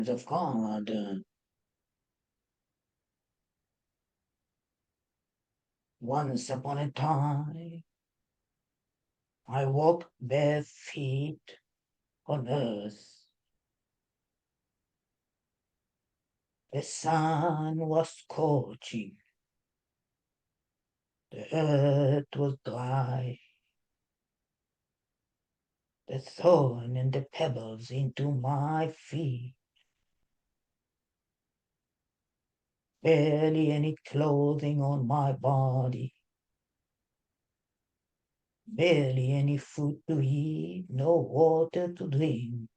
of God. Once upon a time, I walked bare feet on earth. The sun was scorching. The earth was dry. The thorn and the pebbles into my feet. Barely any clothing on my body. Barely any food to eat, no water to drink.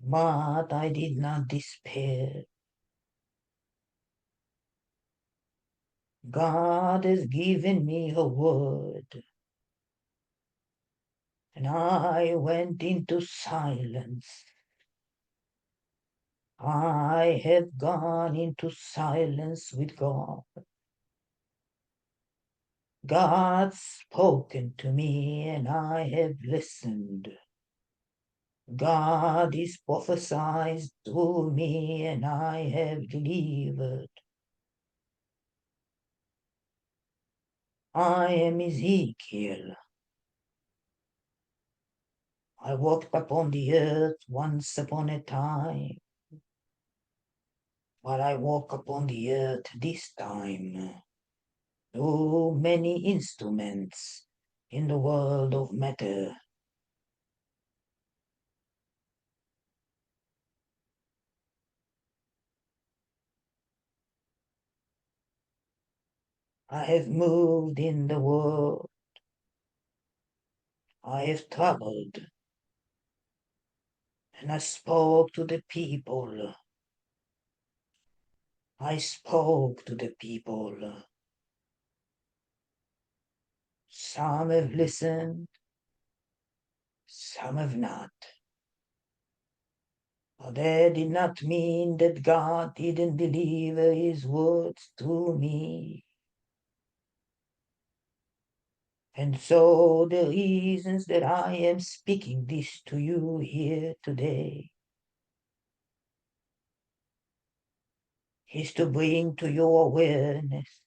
But I did not despair. God has given me a word. And I went into silence. I have gone into silence with God. God's spoken to me and I have listened. God is prophesied through me and I have delivered. I am Ezekiel. I walked upon the earth once upon a time, but I walk upon the earth this time. So many instruments in the world of matter. I have moved in the world. I have traveled. And I spoke to the people. I spoke to the people. Some have listened. Some have not. But that did not mean that God didn't deliver his words through me. And so the reasons that I am speaking this to you here today is to bring to your awareness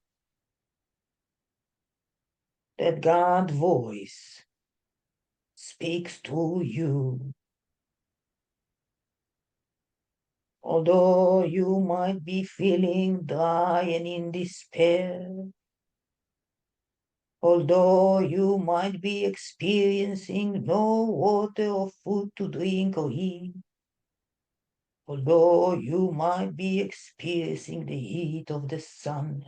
that God's voice speaks to you. Although you might be feeling dry and in despair, although you might be experiencing no water or food to drink or eat, although you might be experiencing the heat of the sun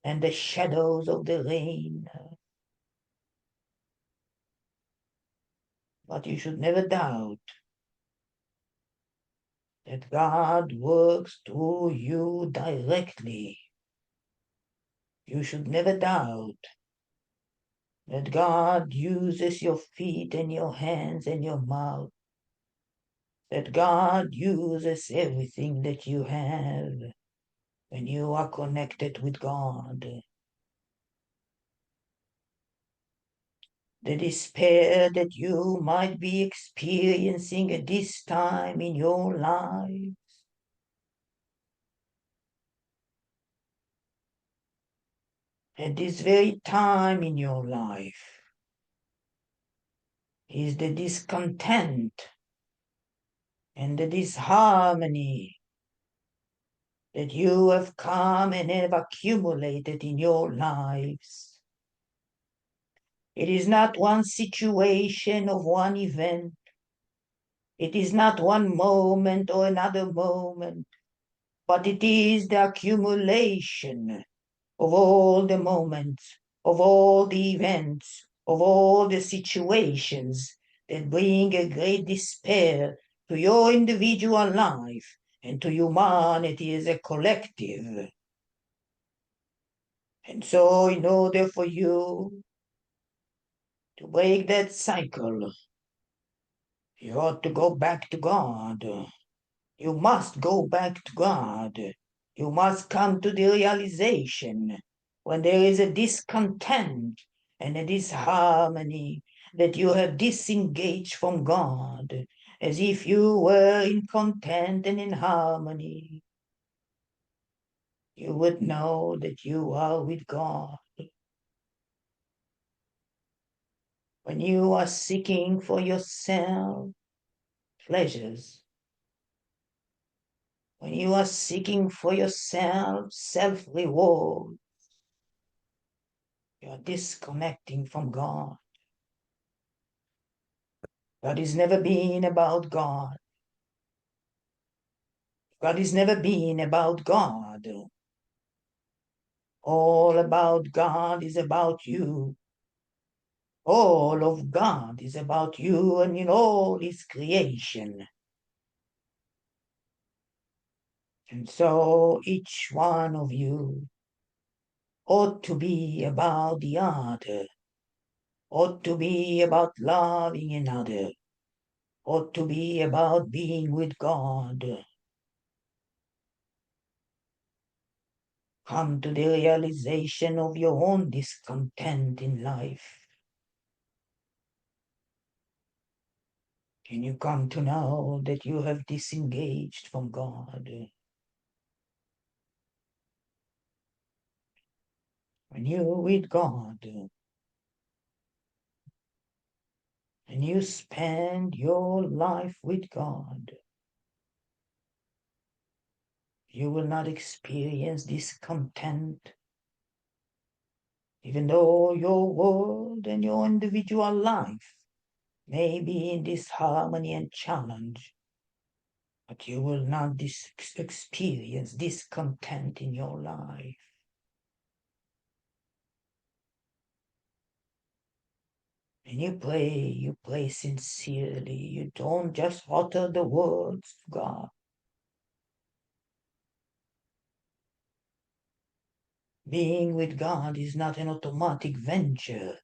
and the shadows of the rain, but you should never doubt that God works through you directly. You should never doubt that God uses your feet and your hands and your mouth, that God uses everything that you have when you are connected with God. The despair that you might be experiencing at this time in your life, at this very time in your life, is the discontent and the disharmony that you have come and have accumulated in your lives. It is not one situation of one event. It is not one moment or another moment, but it is the accumulation of all the moments, of all the events, of all the situations that bring a great despair to your individual life and to humanity as a collective. And so, in order for you to break that cycle, you ought to go back to God. You must go back to God. You must come to the realization when there is a discontent and a disharmony that you have disengaged from God, as if you were in content and in harmony, you would know that you are with God. When you are seeking for yourself pleasures, when you are seeking for yourself self-reward, you are disconnecting from God. God has never been about God. God has never been about God. All about God is about you. All of God is about you and in all His creation. And so each one of you ought to be about the other, ought to be about loving another, ought to be about being with God. Come to the realization of your own discontent in life. Can you come to know that you have disengaged from God? When you're with God, and you spend your life with God, you will not experience discontent, even though your world and your individual life may be in disharmony and challenge, but you will not experience discontent in your life. When you pray sincerely. You don't just utter the words of God. Being with God is not an automatic venture,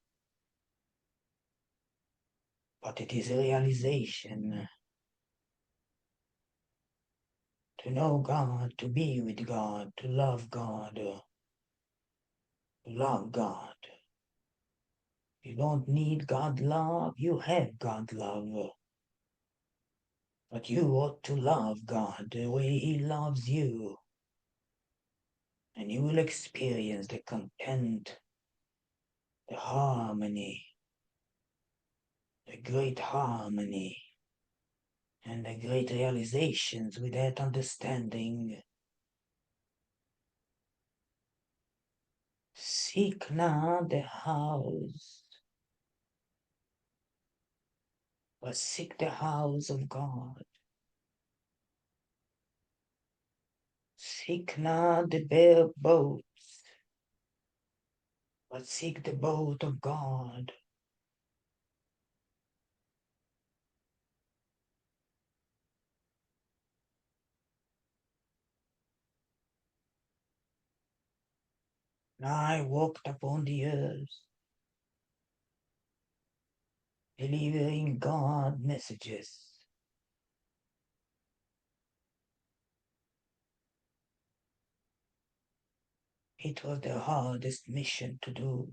but it is a realization. To know God, to be with God, to love God, to love God. You don't need God love, you have God love. But you ought to love God the way He loves you. And you will experience the content, the harmony, the great harmony, and the great realizations with that understanding. Seek not the house, but seek the house of God. Seek not the bare boats, but seek the boat of God. I walked upon the earth, delivering God messages. It was the hardest mission to do.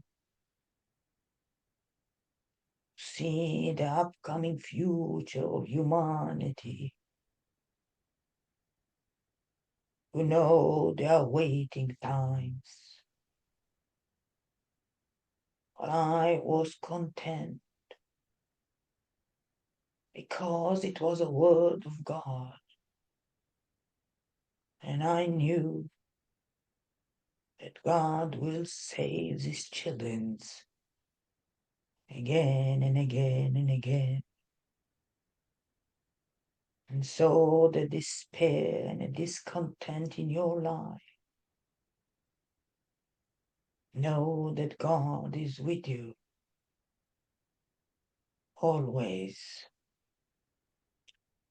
See the upcoming future of humanity. You know there are waiting times. But I was content because it was a word of God. And I knew that God will save His children again and again and again. And so the despair and the discontent in your life, know that God is with you always.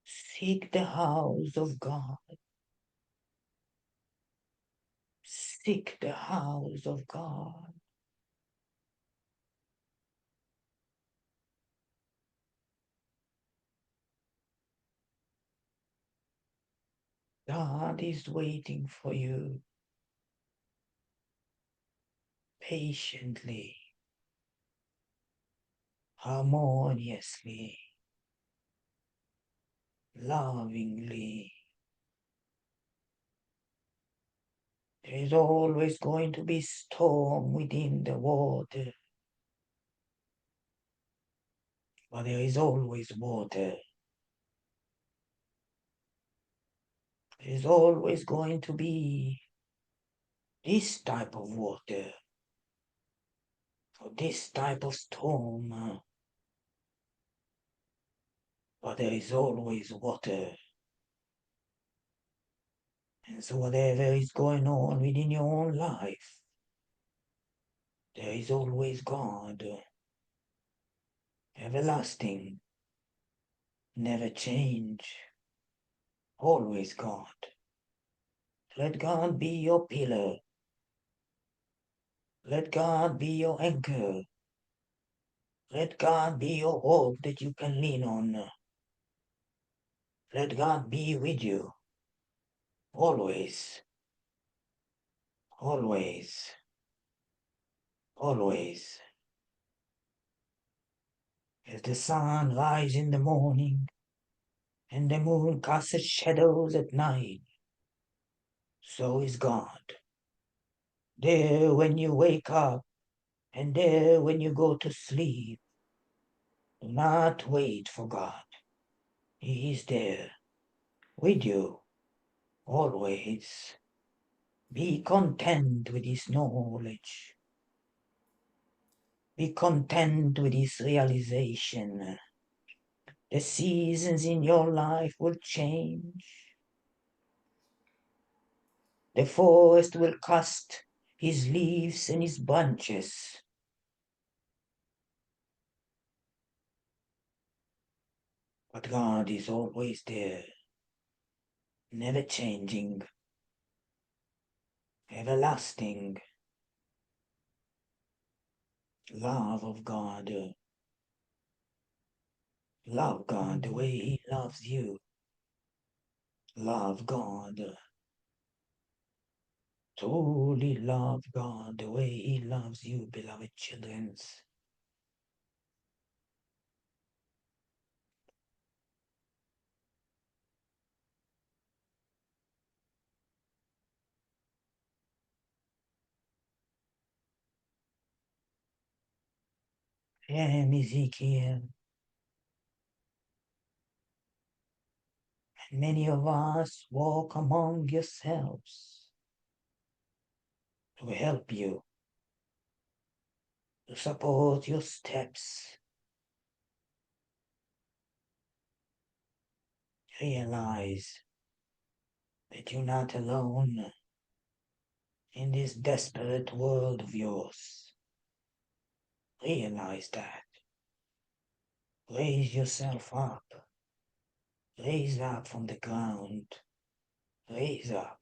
Seek the house of God. Seek the house of God. God is waiting for you patiently. harmoniously, lovingly. There is always going to be storm within the water, but there is always water. There is always going to be this type of water, or this type of storm, but there is always water. And so whatever is going on within your own life, there is always God, everlasting, never change, always God. Let God be your pillar. Let God be your anchor. Let God be your hope that you can lean on. Let God be with you. Always. Always. Always. As the sun rises in the morning and the moon casts its shadows at night, so is God. There when you wake up and there when you go to sleep, do not wait for God. He is there with you always. Be content with His knowledge. Be content with His realization. The seasons in your life will change. The forest will cast his leaves and his branches. But God is always there, never changing, everlasting. Love of God. Love God the way He loves you. Love God. Truly love God the way He loves you, beloved children. I am Ezekiel, and many of us walk among yourselves to help you, to support your steps. Realize that you're not alone in this desperate world of yours. Realize that. Raise yourself up. Raise up from the ground. Raise up.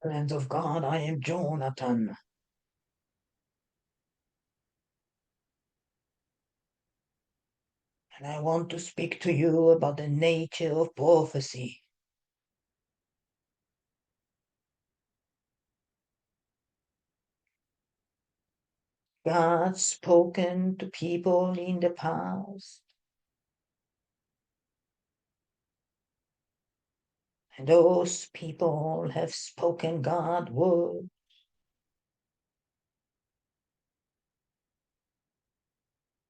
Friends of God, I am Jonathan. And I want to speak to you about the nature of prophecy. God spoken to people in the past. And those people have spoken God's word.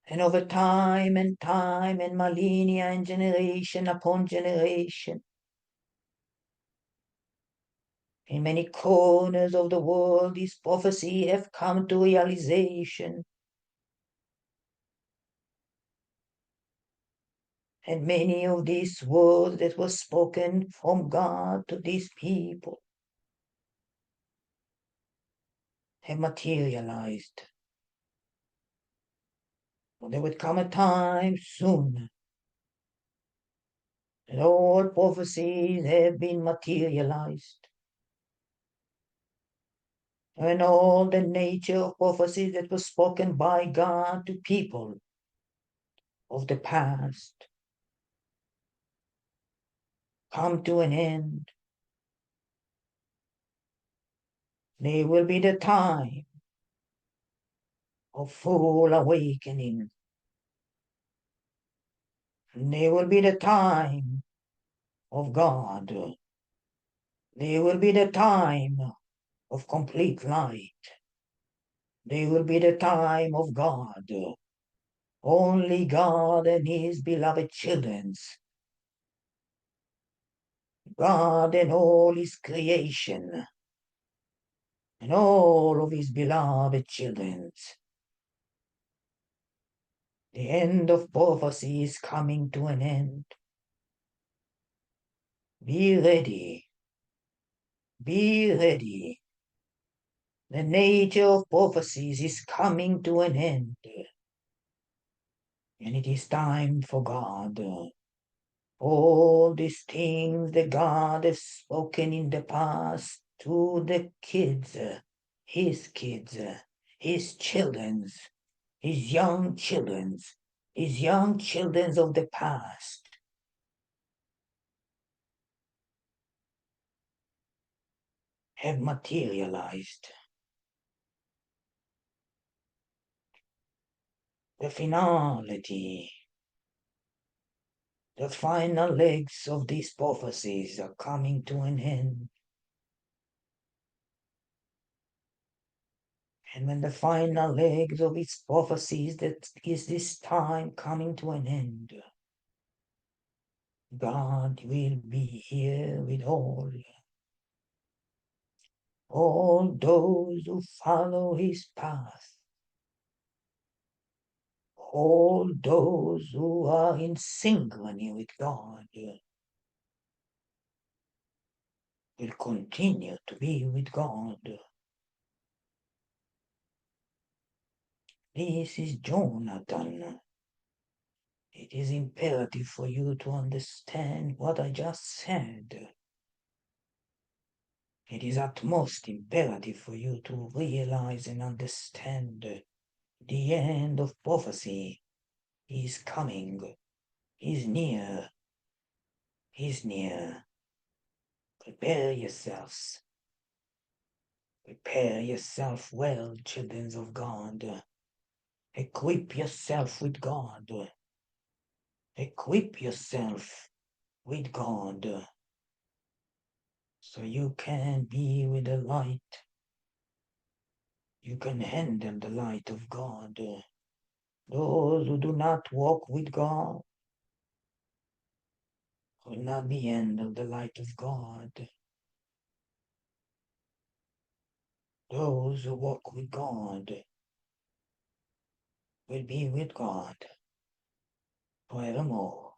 And over time and time and millennia and generation upon generation, in many corners of the world, this prophecy have come to realization. And many of these words that were spoken from God to these people have materialized. But there would come a time soon that all prophecies have been materialized. And all the nature of prophecies that were spoken by God to people of the past come to an end. There will be the time of full awakening. There will be the time of God. There will be the time of complete light. There will be the time of God. Only God and his beloved children. God and all his creation. And all of his beloved children. The end of prophecy is coming to an end. Be ready. Be ready. The nature of prophecies is coming to an end. And it is time for God. All these things that God has spoken in the past to the kids, his children's, his young children's of the past have materialized. The finality, the final legs of these prophecies are coming to an end. And when the final legs of its prophecies that is this time coming to an end, God will be here with all those who follow his path, all those who are in synchrony with God will continue to be with God. This is Jonathan. It is imperative for you to understand what I just said. It is utmost imperative for you to realize and understand the end of prophecy is coming, is near, is near. Prepare yourselves. Prepare yourself well, children of God. Equip yourself with God. Equip yourself with God. So you can be with the light. You can handle the light of God. Those who do not walk with God will not be handled the light of God. Those who walk with God will be with God forevermore.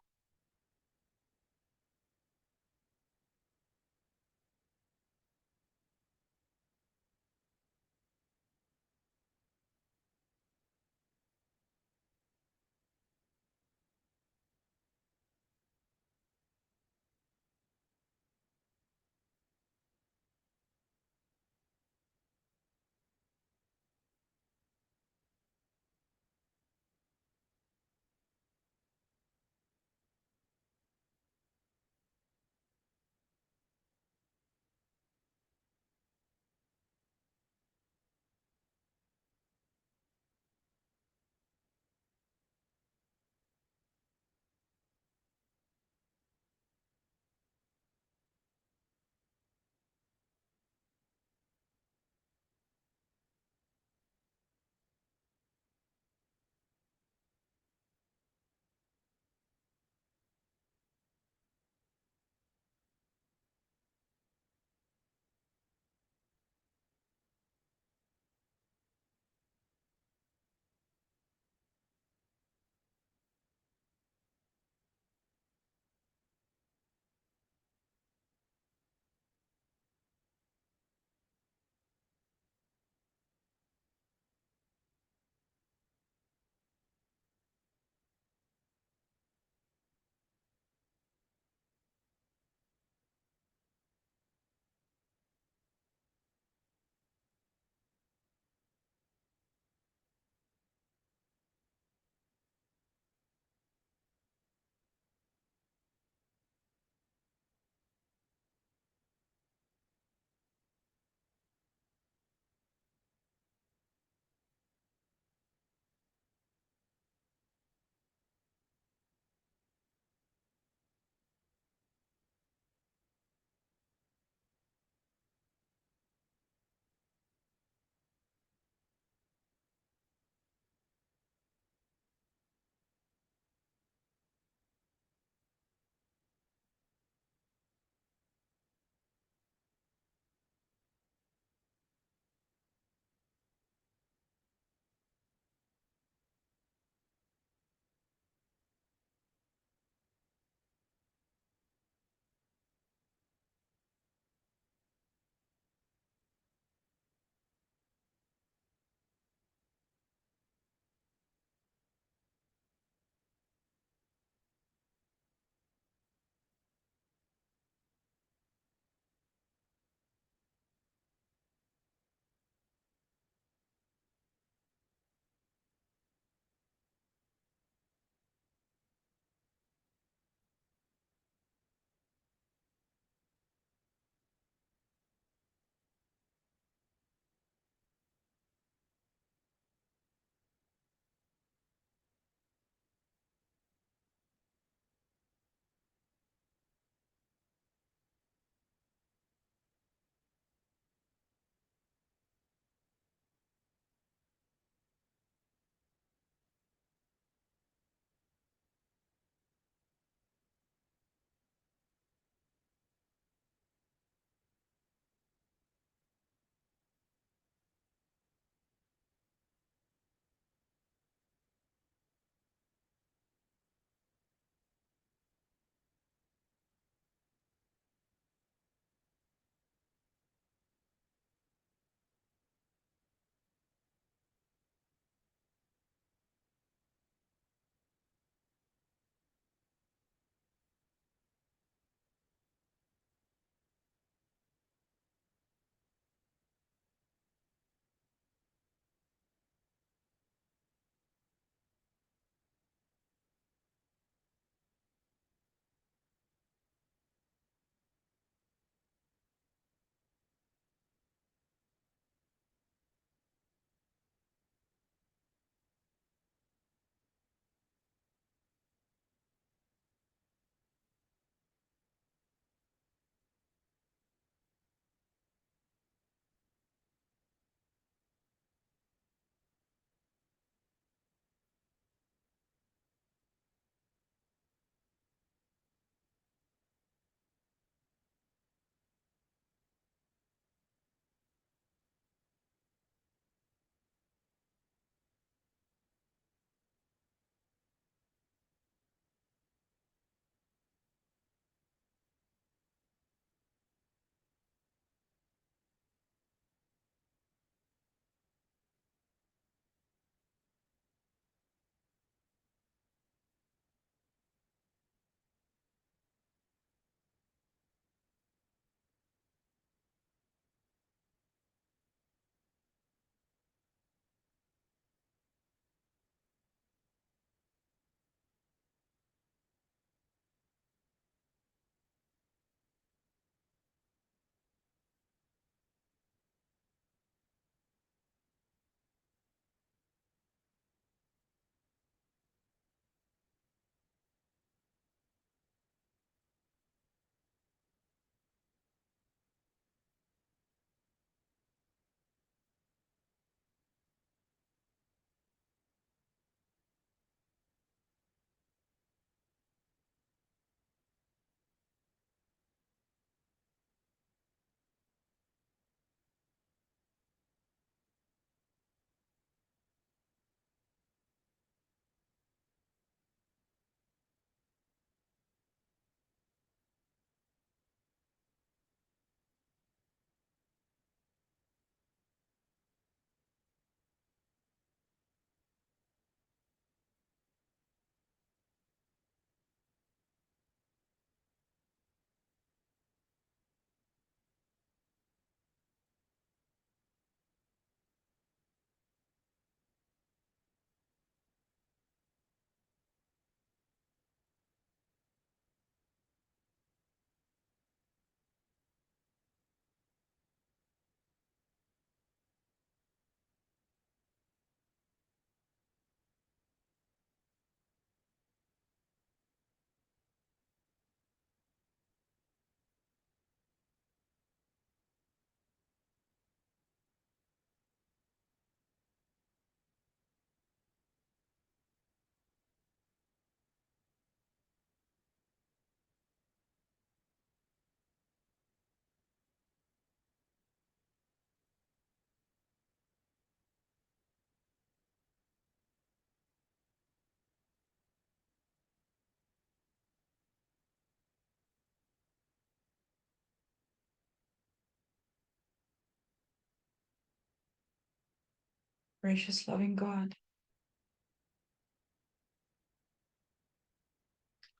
Gracious, loving God,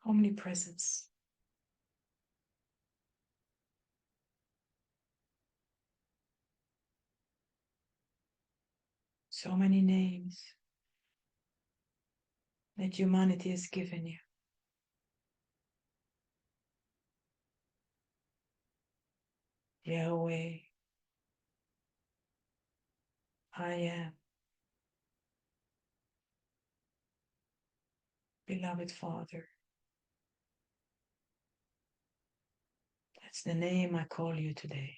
omnipresence, so many names that humanity has given you. Yahweh, I am, beloved Father. That's the name I call you today.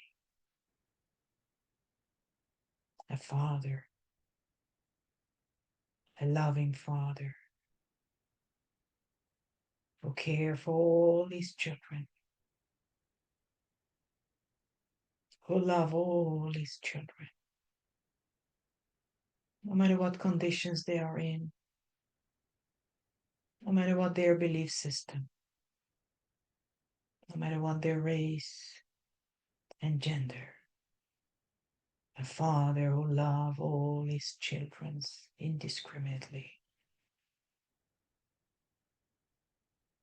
A Father, a loving Father, who cares for all his children, who love all his children, no matter what conditions they are in, no matter what their belief system, no matter what their race and gender. A Father who loves all his children indiscriminately.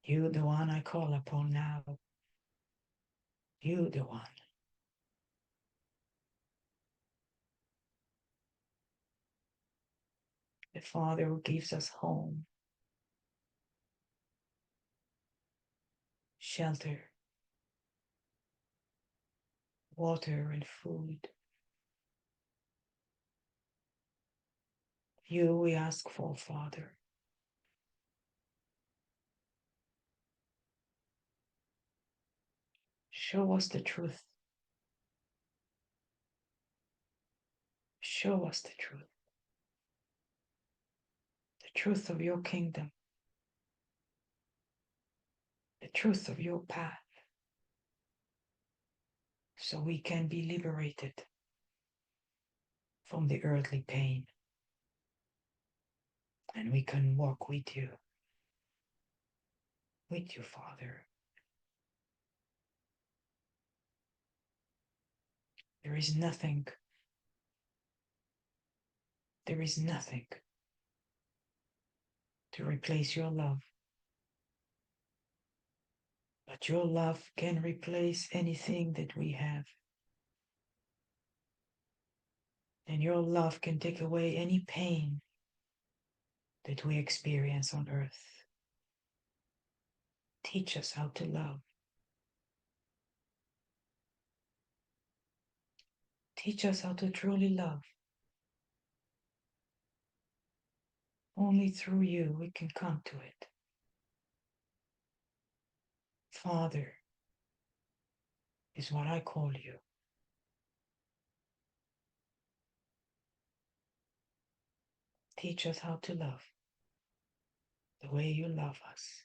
You, the one I call upon now. You, the one. The Father who gives us home, shelter, water, and food. You we ask for, Father. Show us the truth. Show us the truth of your kingdom, the truth of your path, so we can be liberated from the earthly pain and we can walk with you, Father. There is nothing to replace your love. But your love can replace anything that we have. And your love can take away any pain that we experience on earth. Teach us how to love. Teach us how to truly love. Only through you we can come to it. Father is what I call you. Teach us how to love the way you love us.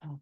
Amen.